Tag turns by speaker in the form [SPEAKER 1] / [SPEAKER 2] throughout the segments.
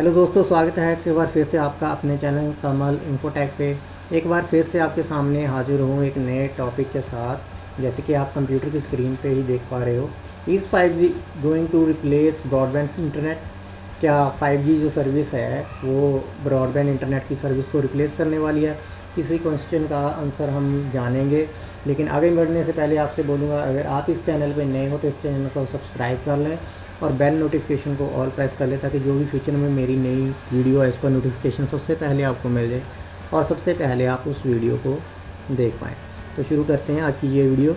[SPEAKER 1] Hello दोस्तों, स्वागत है एक बार फिर से आपका अपने चैनल कमल इन्फोटेक पे। एक बार फिर से आपके सामने हाजिर हूँ एक नए टॉपिक के साथ। जैसे कि आप कंप्यूटर की स्क्रीन पे ही देख पा रहे हो, is 5G going to replace broadband internet? क्या 5G जो सर्विस है वो ब्रॉडबैंड इंटरनेट की सर्विस को रिप्लेस करने वाली है? इसी क्वेश्चन का आंसर हम जानेंगे। लेकिन आगे बढ़ने से पहले आपसे बोलूँगा, अगर आप इस चैनल पर नए हो तो इस चैनल को सब्सक्राइब कर लें और बेल नोटिफिकेशन को ऑल प्रेस कर ले, ताकि जो भी फ्यूचर में मेरी नई वीडियो है उसका नोटिफिकेशन सबसे पहले आपको मिल जाए और सबसे पहले आप उस वीडियो को देख पाएँ। तो शुरू करते हैं आज की ये वीडियो।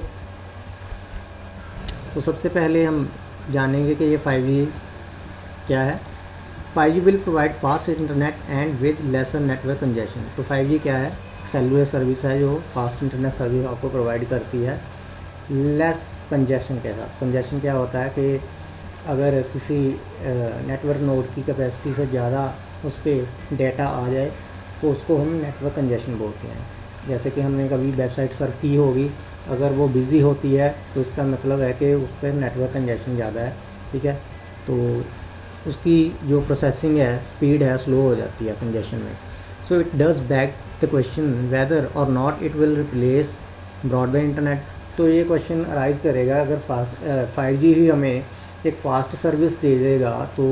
[SPEAKER 1] तो सबसे पहले हम जानेंगे कि ये 5G क्या है। 5G will provide fast internet and with lesser network congestion. तो 5G क्या है? सेलुलर सर्विस है जो फास्ट इंटरनेट सर्विस आपको प्रोवाइड करती है लेस कंजेशन के साथ। कंजेशन क्या होता है कि अगर किसी नेटवर्क नोड की कैपेसिटी से ज़्यादा उस पर डेटा आ जाए तो उसको हम नेटवर्क कंजेशन बोलते हैं। जैसे कि हमने कभी वेबसाइट सर्फ की होगी, अगर वो बिज़ी होती है तो इसका मतलब है कि उस पर नेटवर्क कंजेशन ज़्यादा है, ठीक है। तो उसकी जो प्रोसेसिंग है, स्पीड है, स्लो हो जाती है कंजेशन में। So it does back the question whether or not it will replace broadband internet. तो ये क्वेश्चन अराइज़ करेगा, अगर 5G ही हमें एक फ़ास्ट सर्विस दे देगा तो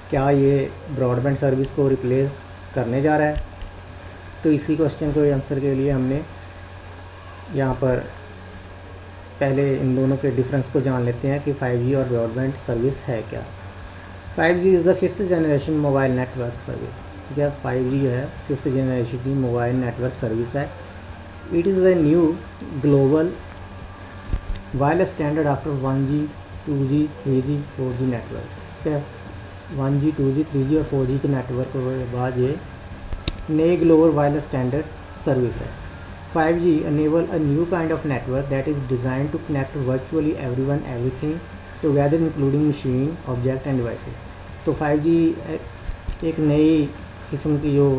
[SPEAKER 1] क्या ये ब्रॉडबैंड सर्विस को रिप्लेस करने जा रहा है? तो इसी क्वेश्चन को आंसर के लिए हमने यहाँ पर पहले इन दोनों के डिफरेंस को जान लेते हैं कि 5G और ब्रॉडबैंड सर्विस है क्या। 5G is the 5th generation mobile network service, ठीक है। 5G है 5th जनरेशन की मोबाइल नेटवर्क सर्विस है। It is a new global wireless standard after 1G 2G 3G 4G network, ठीक है। 1G 2G 3G और 4G के network के बाद ये नए ग्लोबल वायरलेस स्टैंडर्ड सर्विस है। 5G enable a new kind of network that is designed to connect virtually everyone everything together including machine, object and devices। तो 5G एक नई किस्म की जो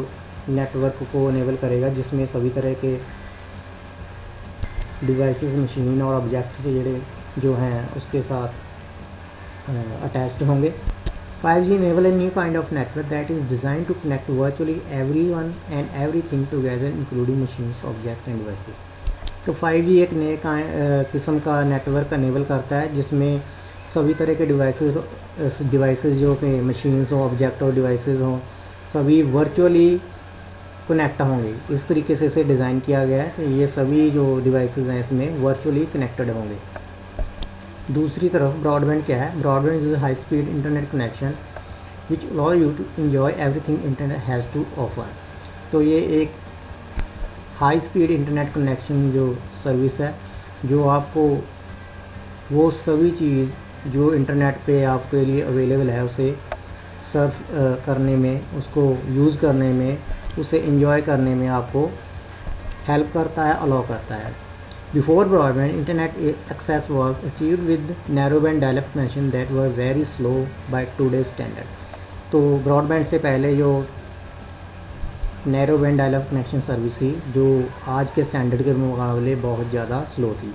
[SPEAKER 1] नेटवर्क को इनेबल करेगा जिसमें सभी तरह के डिवाइसेस, मशीन और ऑब्जेक्ट जो हैं उसके साथ अटैच्ड होंगे। 5G enable a new kind of network that is designed to connect virtually everyone and everything together including machines, objects and devices। तो 5G एक नए किस्म का नेटवर्क इनेबल करता है जिसमें सभी तरह के डिवाइसेस जो कि मशीन्स हो, ऑब्जेक्ट और डिवाइसेस हों, सभी वर्चुअली कनेक्ट होंगे। इस तरीके से इसे डिज़ाइन किया गया है कि ये सभी जो डिवाइसेस हैं इसमें वर्चुअली कनेक्टेड होंगे। दूसरी तरफ ब्रॉडबैंड क्या है? Broadband is high speed internet connection which allow you to enjoy everything internet has to offer. तो ये एक हाई स्पीड इंटरनेट कनेक्शन जो सर्विस है जो आपको वो सभी चीज़ जो इंटरनेट पे आपके लिए अवेलेबल है उसे सर्फ करने में, उसको यूज़ करने में, उसे एंजॉय करने में आपको हेल्प करता है, अलाउ करता है। Before broadband, internet access was achieved with narrowband dial-up connection that were very slow by today's standard। तो ब्रॉडबैंड से पहले जो नैरोबैंड डायल-अप कनेक्शन सर्विस थी जो आज के स्टैंडर्ड के मुकाबले बहुत ज़्यादा स्लो थी।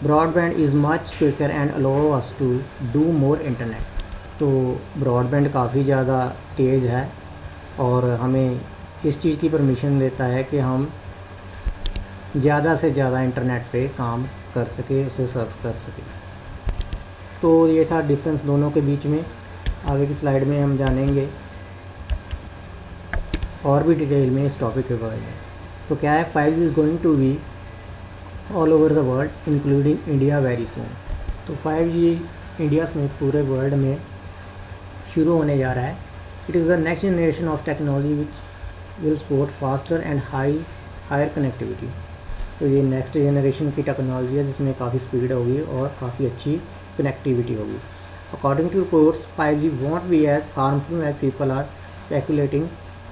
[SPEAKER 1] Broadband is much quicker and allow us to do more internet. तो ब्रॉडबैंड काफ़ी ज़्यादा तेज़ है और हमें इस चीज़ की परमिशन देता है कि हम ज़्यादा से ज़्यादा इंटरनेट पे काम कर सके, उसे सर्व कर सके। तो ये था डिफरेंस दोनों के बीच में। आगे की स्लाइड में हम जानेंगे और भी डिटेल में इस टॉपिक के बारे में। तो क्या है? 5G is going to be all over the world including India very soon. तो 5G इंडिया समेत पूरे वर्ल्ड में शुरू होने जा रहा है। It is the next generation of technology which will support faster and higher connectivity. तो ये नेक्स्ट जनरेशन की टेक्नोलॉजी है जिसमें काफ़ी स्पीड होगी और काफ़ी अच्छी कनेक्टिविटी होगी। According to reports 5G won't be as harmful as people are speculating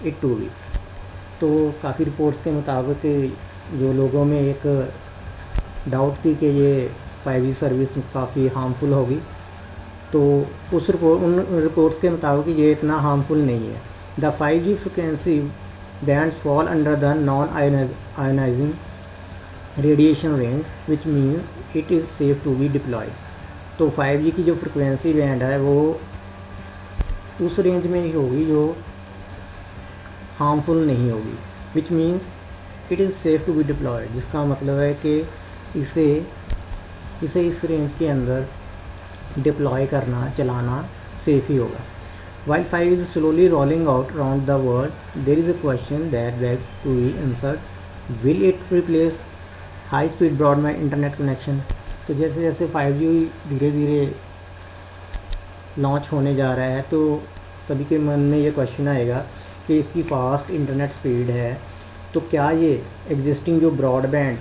[SPEAKER 1] it to be. तो काफ़ी रिपोर्ट्स के मुताबिक जो लोगों में एक डाउट थी कि ये 5G सर्विस काफ़ी हार्मफुल होगी, तो उन रिपोर्ट्स के मुताबिक ये इतना हार्मफुल नहीं है। The 5G frequency bands fall under the non ionising radiation range which mean it is safe to be deployed. तो 5G की जो फ्रिक्वेंसी बैंड है वो उस रेंज में ही होगी जो हार्मफुल नहीं होगी, which means it is safe to be deployed, जिसका मतलब है कि इसे इस रेंज के अंदर डिप्लॉय करना, चलाना सेफ़ ही होगा। While 5 is slowly rolling out around the world, there is a question that begs to be answered: will it replace high-speed broadband internet connection? तो जैसे जैसे 5G धीरे धीरे लॉन्च होने जा रहा है, तो सभी के मन में ये क्वेश्चन आएगा कि इसकी फास्ट इंटरनेट स्पीड है, तो क्या ये एग्जिस्टिंग जो ब्रॉडबैंड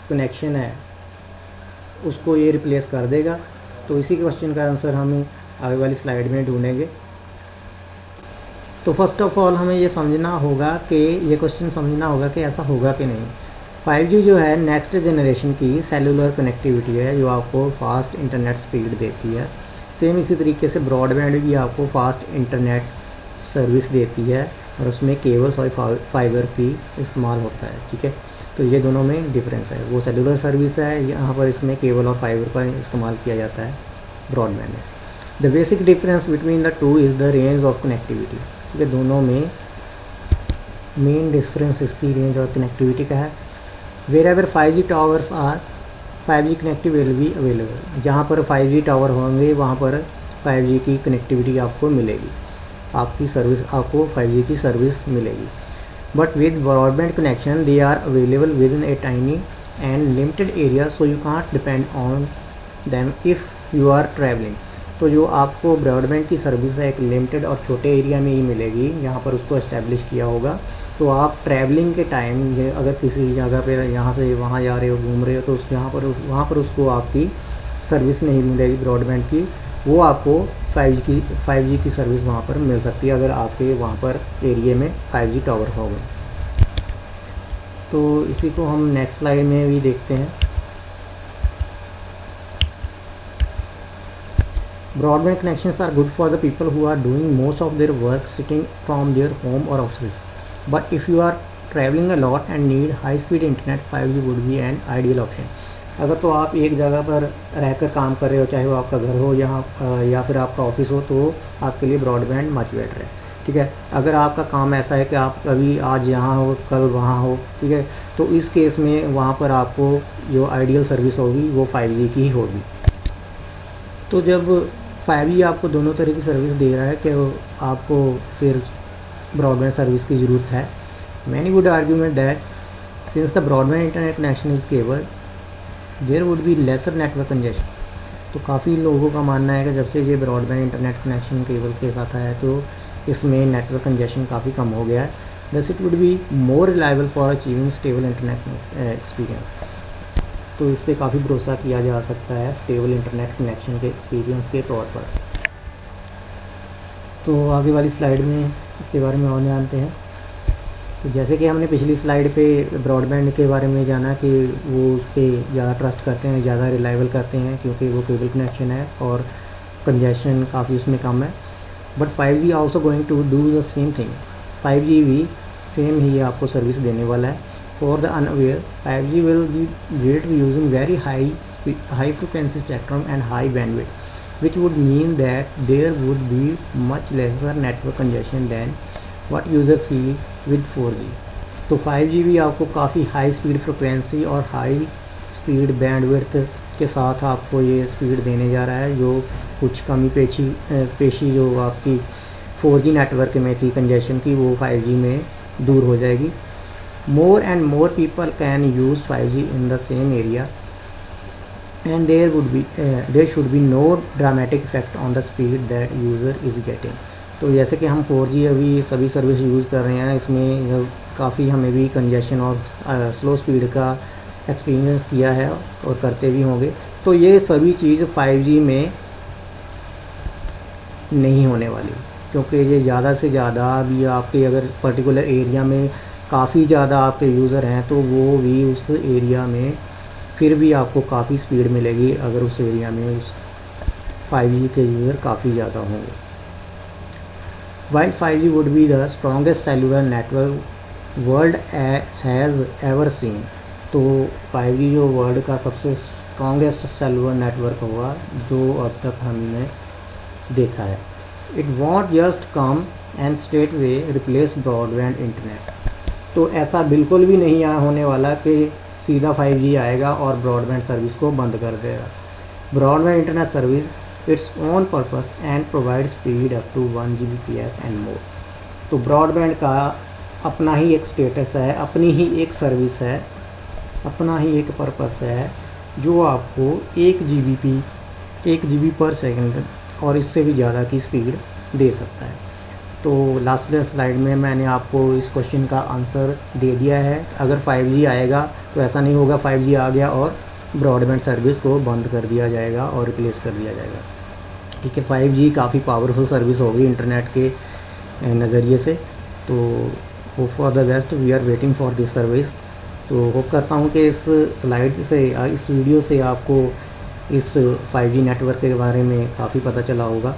[SPEAKER 1] कनेक्शन है उसको ये रिप्लेस कर देगा? तो इसी क्वेश्चन का आंसर हम आगे वाली स्लाइड में ढूंढेंगे। तो फर्स्ट ऑफ ऑल हमें ये समझना होगा कि ये क्वेश्चन समझना होगा कि ऐसा होगा कि नहीं। 5G जो है नेक्स्ट जनरेशन की सेलुलर कनेक्टिविटी है जो आपको फास्ट इंटरनेट स्पीड देती है। सेम इसी तरीके से ब्रॉडबैंड भी आपको फास्ट इंटरनेट सर्विस देती है और उसमें केबल्स और फाइबर की इस्तेमाल होता है, ठीक है। तो ये दोनों में डिफरेंस है, वो सेलुलर सर्विस है, यहाँ पर इसमें केबल और फाइबर का इस्तेमाल किया जाता है ब्रॉडबैंड में। The basic difference between the two is the range of connectivity. ठीक है, दोनों में मेन डिफरेंस इसकी रेंज और कनेक्टिविटी का है। Wherever 5G towers are 5G connective will be available. जहाँ पर 5G टावर होंगे वहाँ पर 5G की कनेक्टिविटी आपको मिलेगी, आपको 5G की सर्विस मिलेगी। But with broadband connection they are available within a tiny and limited area, so you can't depend on them if you are travelling. तो जो आपको ब्रॉडबैंड की सर्विस है एक लिमिटेड और छोटे एरिया में ही मिलेगी, यहाँ पर उसको इस्टेब्लिश किया होगा। तो आप ट्रैवलिंग के टाइम अगर किसी जगह पे यहाँ से वहाँ जा रहे हो, घूम रहे हो, तो वहाँ पर उसको आपकी सर्विस नहीं मिलेगी ब्रॉडबैंड की, वो आपको 5G की सर्विस वहाँ पर मिल सकती है अगर आपके वहाँ पर एरिया में 5G टावर होगा। तो इसी को हम नेक्स्ट स्लाइड में भी देखते हैं। Broadband connections are good for the people who are doing most of their work sitting from their home or offices. But if you are traveling a lot and need high speed internet, 5G would be an ideal option. अगर तो आप एक जगह पर रहकर काम कर रहे हो, चाहे वो आपका घर हो या फिर आपका ऑफिस हो, तो आपके लिए ब्रॉडबैंड मच बेटर है, ठीक है। अगर आपका काम ऐसा है कि आप कभी आज यहाँ हो कल वहाँ हो, ठीक है, तो इस केस में वहाँ पर आपको जो आइडियल सर्विस होगी वो 5G की ही होगी। तो जब 5G आपको दोनों तरह की सर्विस दे रहा है कि आपको फिर ब्रॉडबैंड सर्विस की ज़रूरत है। Many would argument that since the broadband internet connection is cable there would be lesser network congestion. तो काफ़ी लोगों का मानना है कि जब से ये ब्रॉडबैंड इंटरनेट कनेक्शन केबल के साथ आया है तो इसमें नेटवर्क कंजेशन काफ़ी कम हो गया है। Thus it would be more reliable for achieving stable internet experience. तो इस पर काफ़ी भरोसा किया जा सकता है स्टेबल इंटरनेट कनेक्शन के एक्सपीरियंस के तौर पर। तो आगे वाली स्लाइड में इसके बारे में और जानते हैं। तो जैसे कि हमने पिछली स्लाइड पे ब्रॉडबैंड के बारे में जाना कि वो उस पर ज़्यादा ट्रस्ट करते हैं, ज़्यादा रिलायबल करते हैं क्योंकि वो केबल कनेक्शन है और कंजेशन काफ़ी उसमें कम है। But 5G also going to do the same thing. 5G भी सेम ही आपको सर्विस देने वाला है। For the unaware, 5G will be built using very high frequency spectrum and high bandwidth, which would mean that there would be much lesser network congestion than what users see with 4G. तो 5G भी आपको काफ़ी high speed frequency और high speed bandwidth के साथ आपको ये speed देने जा रहा है, जो कुछ कमी पेशी जो आपकी 4G नेटवर्क में थी कंजेशन की, वो 5G में दूर हो जाएगी। More and more people can use 5G in the same area, and there should be no dramatic effect on the speed that user is getting. तो जैसे कि हम 4G अभी सभी सर्विस यूज़ कर रहे हैं, इसमें काफ़ी हमें भी कंजेशन और स्लो स्पीड का एक्सपीरियंस किया है और करते भी होंगे। तो ये सभी चीज़ 5G में नहीं होने वाली, क्योंकि ये ज़्यादा से ज़्यादा अभी आपके अगर पर्टिकुलर एरिया में काफ़ी ज़्यादा आपके यूज़र हैं तो वो भी उस एरिया में फिर भी आपको काफ़ी स्पीड मिलेगी अगर उस एरिया में उस 5G के यूज़र काफ़ी ज़्यादा होंगे। While 5G would be the strongest cellular network world has ever seen, तो 5G जो वर्ल्ड का सबसे स्ट्रॉन्गेस्ट सेलुलर नेटवर्क होगा जो अब तक हमने देखा है। It won't just come and straight way replace broadband internet. तो ऐसा बिल्कुल भी नहीं होने वाला कि सीधा 5G आएगा और ब्रॉडबैंड सर्विस को बंद कर देगा। Broadband internet service it's own purpose and provide speed up to 1 Gbps and more. तो ब्रॉडबैंड का अपना ही एक स्टेटस है, अपनी ही एक सर्विस है, अपना ही एक पर्पस है जो आपको 1 GB पर सेकंड और इससे भी ज़्यादा की स्पीड दे सकता है। तो लास्ट स्लाइड में मैंने आपको इस क्वेश्चन का आंसर दे दिया है। अगर 5G आएगा तो ऐसा नहीं होगा 5G आ गया और ब्रॉडबैंड सर्विस को बंद कर दिया जाएगा और रिप्लेस कर दिया जाएगा। ठीक है, 5G काफ़ी पावरफुल सर्विस होगी इंटरनेट के नज़रिए से। तो hope for the best, we are waiting for this service. तो होप करता हूँ कि इस स्लाइड से, इस वीडियो से आपको इस 5G नेटवर्क के बारे में काफ़ी पता चला होगा।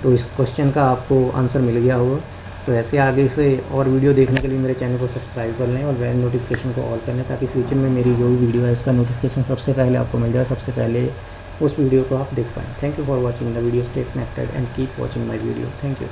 [SPEAKER 1] तो इस क्वेश्चन का आपको आंसर मिल गया होगा। तो ऐसे आगे से और वीडियो देखने के लिए मेरे चैनल को सब्सक्राइब कर लें और बेल नोटिफिकेशन को ऑल कर लें, ताकि फ्यूचर में मेरी जो भी वीडियो है इसका नोटिफिकेशन सबसे पहले आपको मिल जाए, सबसे पहले उस वीडियो को आप देख पाएँ। Thank you for watching the video, stay connected and keep watching my video. Thank you.